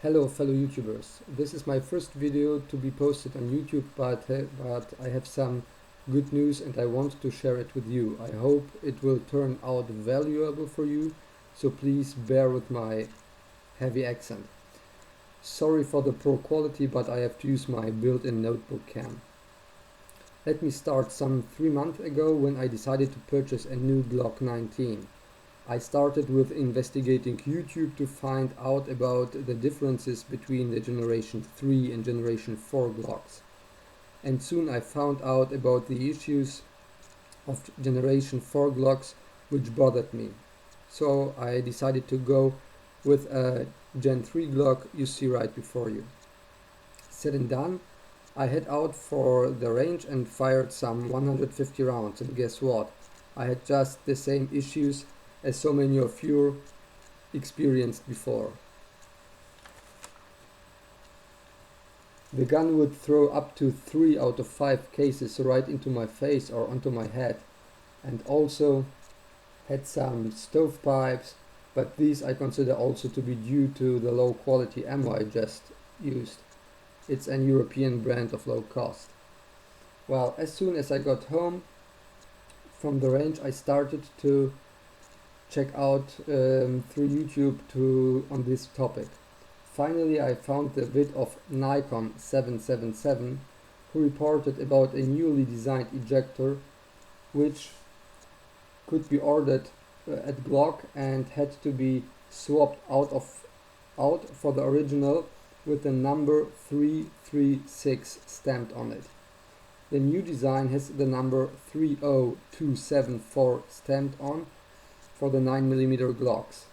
Hello fellow YouTubers, this is my first video to be posted on YouTube, but I have some good news and I want to share it with you. I hope it will turn out valuable for you, so please bear with my heavy accent. Sorry for the poor quality, but I have to use my built-in notebook cam. Let me start. Some 3 months ago, when I decided to purchase a new GLOCK 19. I started with investigating YouTube to find out about the differences between the Generation 3 and Generation 4 Glocks. And soon I found out about the issues of Generation 4 Glocks which bothered me. So I decided to go with a Gen 3 Glock you see right before you. Said and done, I head out for the range and fired some 150 rounds, and guess what? I had just the same issues as so many of you experienced before. The gun would throw up to 3 out of 5 cases right into my face or onto my head, and also had some stovepipes, but these I consider also to be due to the low quality ammo I just used. It's an European brand of low cost. Well, as soon as I got home from the range, I started to check out through YouTube on this topic. Finally, I found the vid of Nikon 777, who reported about a newly designed ejector which could be ordered at GLOCK and had to be swapped out for the original with the number 336 stamped on it. The new design has the number 30274 stamped on for the 9mm Glocks.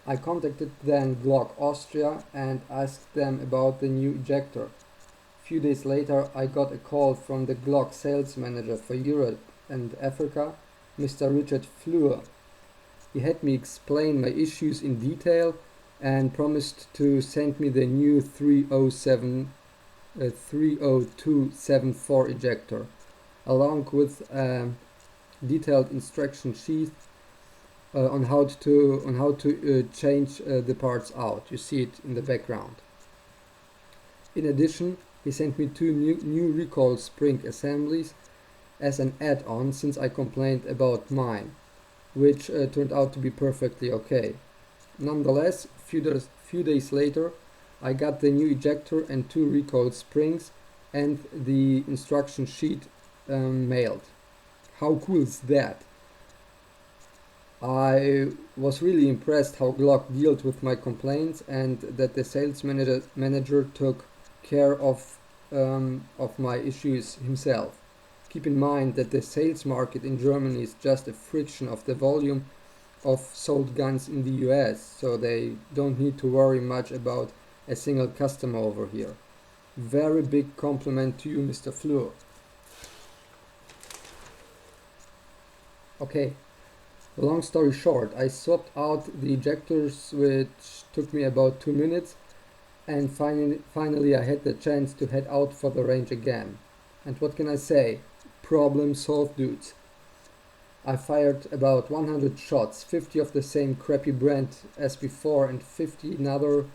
I contacted then GLOCK Austria and asked them about the new ejector. A few days later I got a call from the GLOCK sales manager for Europe and Africa, Mr. Richard Fleur. He had me explain my issues in detail and promised to send me the new 30274 ejector, along with detailed instruction sheet on how to change the parts out. You see it in the background. In addition, he sent me 2 new recoil spring assemblies as an add-on, since I complained about mine, which turned out to be perfectly okay. Nonetheless, few days later, I got the new ejector and 2 recoil springs and the instruction sheet mailed. How cool is that? I was really impressed how GLOCK dealt with my complaints and that the sales manager took care of my issues himself. Keep in mind that the sales market in Germany is just a fraction of the volume of sold guns in the US, so they don't need to worry much about a single customer over here. Very big compliment to you, Mr. Fleur. Okay, long story short, I swapped out the ejectors, which took me about 2 minutes, and finally I had the chance to head out for the range again. And what can I say? Problem solved, dudes. I fired about 100 shots, 50 of the same crappy brand as before and 50 another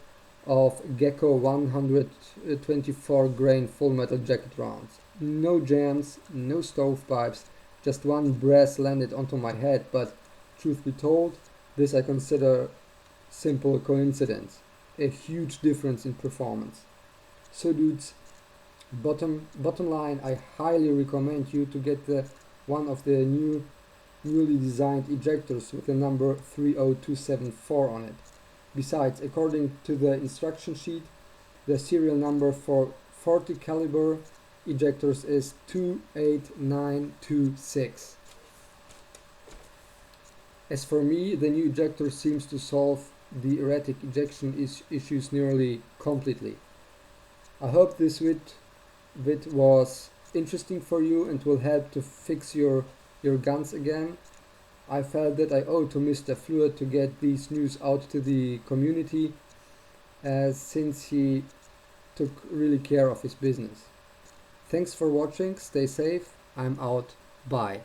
of Gecko 124 grain full metal jacket rounds. No jams, no stovepipes, just one brass landed onto my head, but truth be told, this I consider simple coincidence. A huge difference in performance. So dudes, bottom line, I highly recommend you to get one of the newly designed ejectors with the number 30274 on it. Besides, according to the instruction sheet, the serial number for 40 caliber ejectors is 28926. As for me, the new ejector seems to solve the erratic ejection issues nearly completely. I hope this vid was interesting for you and will help to fix your guns again. I felt that I owe to Mr. Fleur to get these news out to the community, since he took really care of his business. Thanks for watching, stay safe, I'm out, bye.